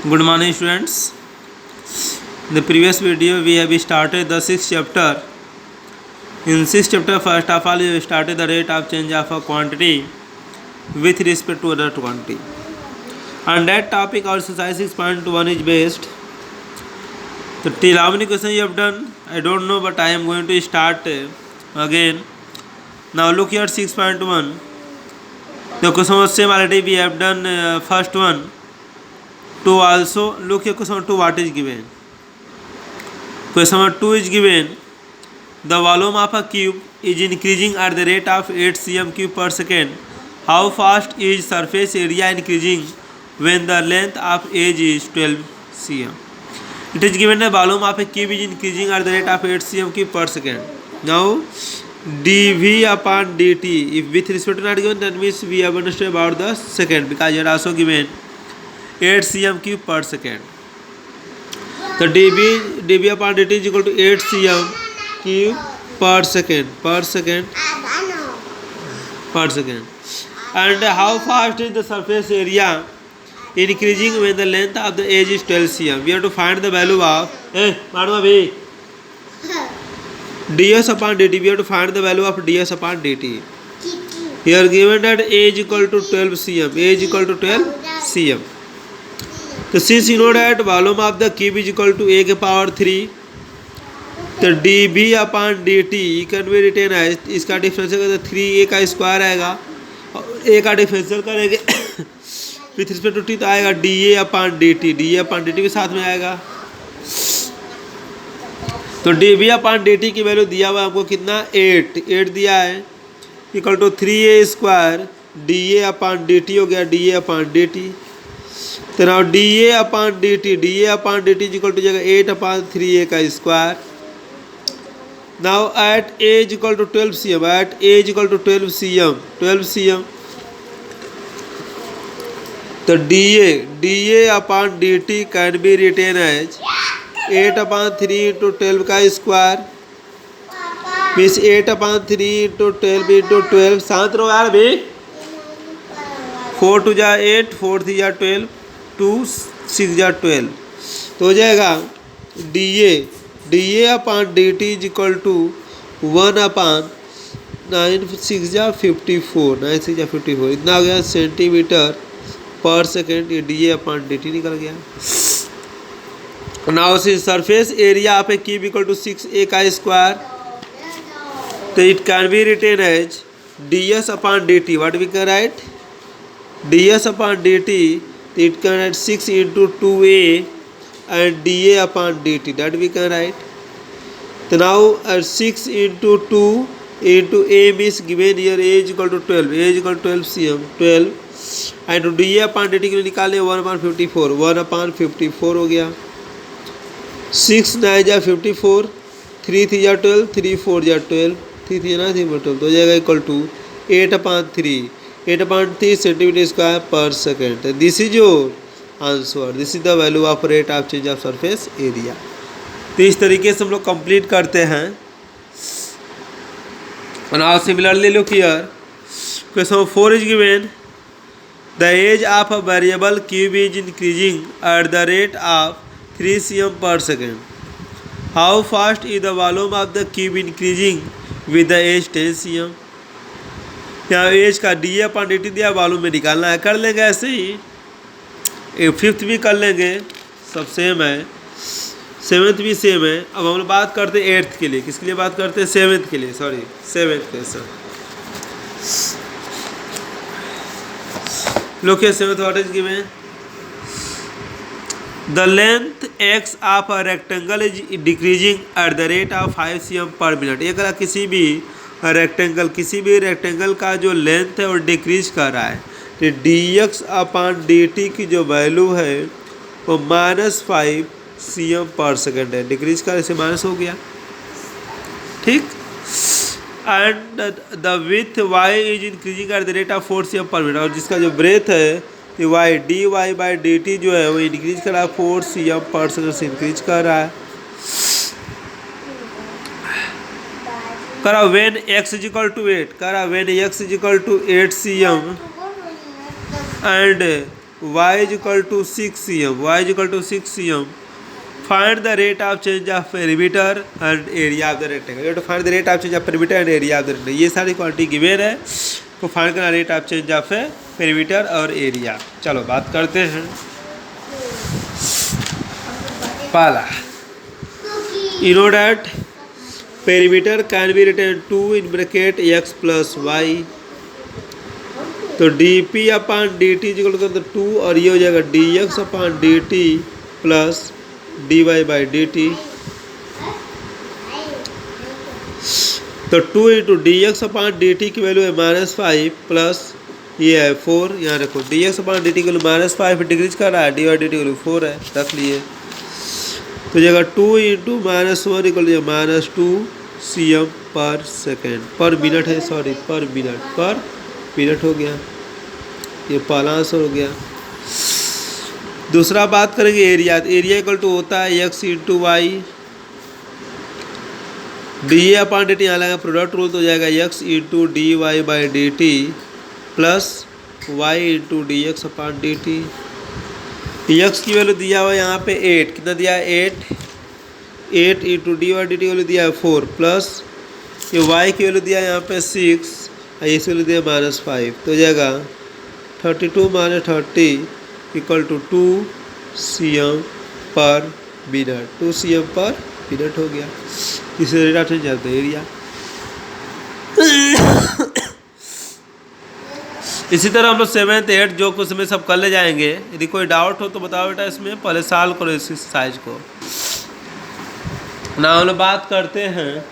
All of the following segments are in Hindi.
Good morning, students. In the previous video, we have started the sixth chapter. In sixth chapter, first of all, we have started the rate of change of a quantity with respect to other quantity. On that topic, our exercise 6.1 is based. So, till how many questions you have done? I don't know, but I am going to start again. Now, look here 6.1. The question was same already. We have done first one. 2 also. Look here question 2 what is given. Question number 2 is given. The volume of a cube is increasing at the rate of 8 cm cube per second. How fast is surface area increasing when the length of edge is 12 cm? It is given the volume of a cube is increasing at the rate of 8 cm cube per second. Now dv upon dt, if with respect to not given, that means we have understood about the second, because it also given 8 cm cube per second. So dv upon dt is equal to 8 cm cube per second. And how fast is the surface area increasing when the length of the edge is 12 cm? We have to find the value of ds upon dt. We have to find the value of ds upon dt. Here given that a is equal to 12 cm. So since you know that volume of the cube is equal to a के power 3, तो dv upon dt can be written as, इसका डिफरेंशियल तो 3a का स्क्वायर आएगा और a का डिफरेंशियल करेंगे विथ रिस्पेक्ट टू टी तो आएगा da upon dt के साथ में आएगा. तो dv upon dt की वैल्यू दिया हुआ हमको कितना 8 दिया है equal to 3a square da upon dt हो गया da upon dt. तो now da upon dt is equal to जगह 8 upon 3a का square. Now at a is equal to 12 cm, तो da upon dt can be written as 8 upon 3 into 12 का square means 8 upon 3 into 12 into 12. शांत रहो यार भी. 4 2 जा 8, 4 3 जा 12, 2 6 जा 12. तो हो जाएगा da upon dt is equal to 1 upon 9 6 जा 54, 9 6 जा 54 इतना हो गया सेंटीमीटर पर सेकेंड. ये da upon dt निकल गया. Now surface area of a cube equal to 6a का स्क्वायर. तो it can be written as ds upon dt. What we can write ds upon dt, it can write 6 into 2a and da upon dt, that we can write. So now 6 into 2 into a means given here a is equal to 12, cm 12 and da upon dt के लिए निकाले 1 upon 54 हो गया. 6 9 जा 54, 3 3 जा 12, 3 4 जा 12, 3 3 ना 3 12 तो हो जाएगा equal to 8 upon 3 centimetre square पर second. This is your answer. This is the value of rate of change of surface area. तो इस तरीके से हम लोग कंप्लीट करते हैं. Now similarly look here question 4 is given. The edge of a variable cube is increasing at the rate of 3 cm per second. How fast is the volume of the cube increasing with the edge 10 cm. यहाँ एज का डी अपॉन डी टी दिया वॉल्यूम में निकालना है. कर लेंगे ऐसे ही. फिफ्थ भी कर लेंगे, सब सेम है. सेवेंथ भी सेम है. अब हम लोग बात करते हैं एट्थ के लिए. किसके लिए बात करते हैं? सेवेंथ के लिए. Seventh question. लोग seventh what is given. The length x of a rectangle is decreasing at the rate of 5 cm पर मिनट. एक किसी भी रेक्टेंगल का जो लेंथ है वो डिक्रीज कर रहा है. तो dx अपॉन dt की जो वैल्यू है वो -5 cm पर सेकेंड है. डिक्रीज कर ऐसे माइनस हो गया. ठीक. And the with y is increasing at the rate of 4 cm पर मिनट. और जिसका जो ब्रेथ है तो y dy बाई dt जो है वो इंक्रीज कर रहा है 4 cm पर सेकेंड से इंक्रीज कर रहा है. करा when x is equal to 8 करा when x is equal to 8 cm and y is equal to 6 cm, y is equal to 6 cm. Find the rate of change of perimeter and area of the rectangle. You have to find the rate of change of perimeter and area of the rectangle. ये सारी क्वांटिटी गिवन है, तो फाइंड करना rate of change of perimeter और एरिया. चलो बात करते हैं. पहला, you know that perimeter can be written 2 in bracket x plus y. तो dp upon dt equal to 2 और ये हो जाएगा dx upon dt plus dy by dt. तो 2 into D X upon D T की वैल्यू है -5 प्लस ये है 4. यहाँ रखो D X upon D T की वैल्यू -5 डिक्रीज कर रहा है, डी बाई डी टी की वैल्यू 4 है, रख लिए. तो जगह 2 इंटू -1 इक्वल -2 cm पर सेकेंड, पर मिनट है, सॉरी पर मिनट हो गया. ये पहला आंसर हो गया. दूसरा बात करेंगे एरिया. एरिया इक्वल टू होता है X into Y. D A upon D T यहाँ लगा प्रोडक्ट रूल, तो हो जाएगा X into D Y by D T plus Y into D X upon D T. X की वैल्यू दिया हुआ है यहाँ पे 8, कितना दिया है 8 into D Y D T value दिया है 4 प्लस ये वाई की वैल्यू दिया है यहाँ पे 6 और इस वैल्यू दिया -5. तो हो जाएगा 32 - 30 इक्वल टू 2 cm पर मिनट. 2 cm पर मिनट हो गया. इसे rate of change of the area. इसी तरह हम लोग 7th 8th जो कुछ में सब कर ले जाएंगे. यदि कोई डाउट हो तो बताओ बेटा, इसमें पहले सॉल्व करो इस साइज को ना. हम लोग बात करते हैं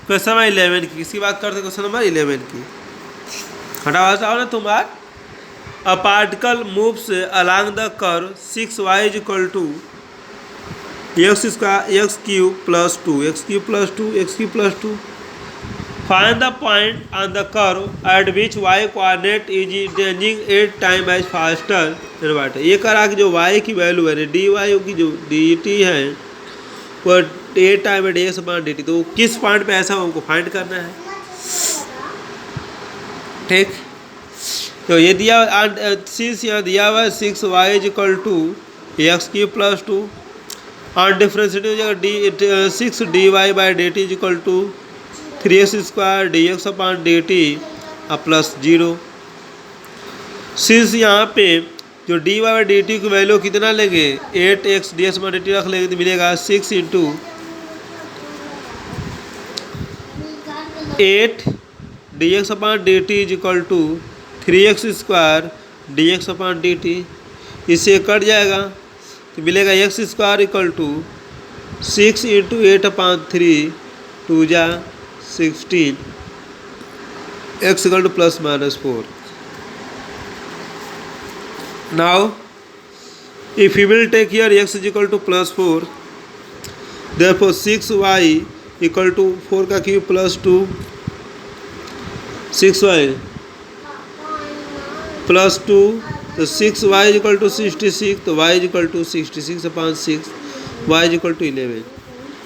क्वेश्चन नंबर 11 की. किसकी बात करते हैं? क्वेश्चन नंबर 11 की. हटाओ जाओ ना तुम बात. A particle moves along the curve 6y is equal to x square x cube plus 2 x cube plus 2 x cube plus 2. Find the point on the curve at which y coordinate is changing 8 times as faster than y. ये करा कि जो y की वैल्यू है dy की जो dt है वो 8 टाइम dx अपॉन dt, तो किस पॉइंट पे ऐसा हमको फाइंड करना है. ठीक. तो ये दिया सिंस यहाँ दिया हुआ है 6y is equal to X cube plus 2 और डिफ्रेंशिएट हो जाएगा 6 dy by D T is equal to 3x square dx upon D T plus 0. Since यहाँ पे जो dy बाई डी टी की वैल्यू कितना लेंगे 8x dx upon D T रख लेंगे तो मिलेगा 6 into 8 dx upon D T is equal to 3x square dx upon D T. इससे कट जाएगा तो मिलेगा x square equal to 6 into 8 upon 3 2 जा 16 x equal to plus -4. Now if you will take here x is equal to +4, therefore 6y equal to 4 का क्यूब प्लस 2 6y प्लस 2 तो 6y इज इक्वल टू 66, तो y is equal to 66 upon 6 y is equal to 11.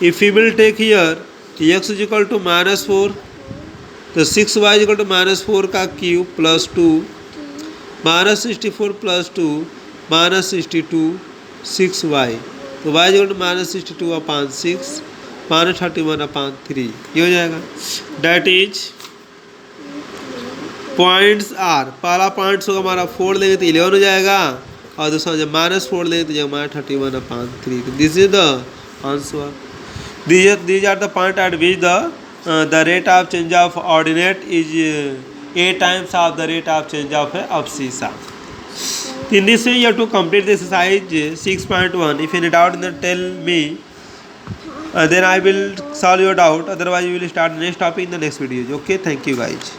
If you will take here x is equal to -4, तो 6y इज इक्वल टू -4 का क्यूब प्लस 2 -64 प्लस 2 -62 6y, तो y is equal to -62 upon 6 -31 upon 3. ये हो जाएगा. That is points are. पहला पॉइंट्स होगा हमारा 4 लेंगे तो 11 हो जाएगा और दूसरा जब -4 लेंगे तो जाएगा -31 upon 3. This is the answer. These are the point at which the rate of change of ordinate is 8 times of the rate of change of abscissa. In this way you have to complete the exercise 6.1. If any doubt then tell me, then I will solve your doubt. Otherwise we will start the next topic in the next video. Okay, thank you guys.